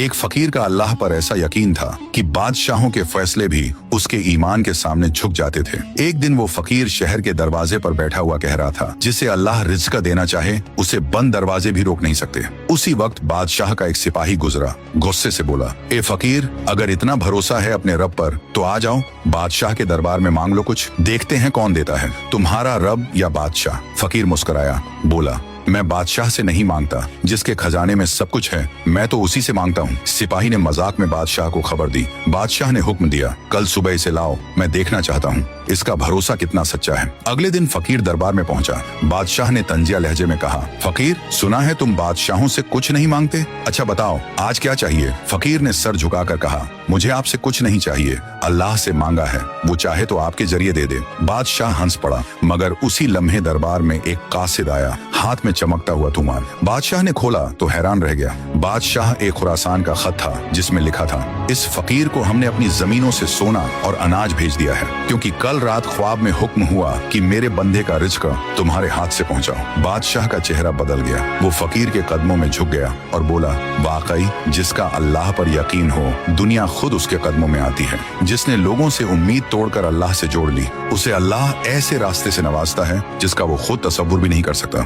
एक फकीर का अल्लाह पर ऐसा यकीन था कि बादशाहों के फैसले भी उसके ईमान के सामने झुक जाते थे। एक दिन वो फकीर शहर के दरवाजे पर बैठा हुआ कह रहा था, जिसे अल्लाह रिज़्क देना चाहे उसे बंद दरवाजे भी रोक नहीं सकते। उसी वक्त बादशाह का एक सिपाही गुजरा, गुस्से से बोला, ए फकीर, अगर इतना भरोसा है अपने रब पर तो आ जाओ, बादशाह के दरबार में मांग लो कुछ, देखते हैं कौन देता है, तुम्हारा रब या बादशाह। फकीर मुस्कुराया, बोला, मैं बादशाह से नहीं मांगता, जिसके खजाने में सब कुछ है, मैं तो उसी से मांगता हूँ। सिपाही ने मजाक में बादशाह को खबर दी। बादशाह ने हुक्म दिया, कल सुबह इसे लाओ, मैं देखना चाहता हूँ इसका भरोसा कितना सच्चा है। अगले दिन फकीर दरबार में पहुंचा। बादशाह ने तंजिया लहजे में कहा, फकीर, सुना है तुम बादशाहों से कुछ नहीं मांगते, अच्छा बताओ आज क्या चाहिए। फकीर ने सर झुकाकर कहा, मुझे आपसे कुछ नहीं चाहिए, अल्लाह से मांगा है, वो चाहे तो आपके जरिए दे दे। बादशाह हंस पड़ा, मगर उसी लम्हे दरबार में एक कासिद आया, हाथ में चमकता हुआ तूमान। बादशाह ने खोला तो हैरान रह गया। बादशाह एक खुरासान का खत था, जिसमें लिखा था, इस फकीर को हमने अपनी जमीनों से सोना और अनाज भेज दिया है, क्योंकि कल रात ख्वाब में हुक्म हुआ कि मेरे बंदे का रिज़्क तुम्हारे हाथ से पहुंचाओ। बादशाह का चेहरा बदल गया, वो फकीर के कदमों में झुक गया और बोला, वाकई जिसका अल्लाह पर यकीन हो, दुनिया खुद उसके कदमों में आती है। जिसने लोगों से उम्मीद तोड़कर अल्लाह से जोड़ ली, उसे अल्लाह ऐसे रास्ते से नवाजता है जिसका वो खुद तसव्वुर भी नहीं कर सकता।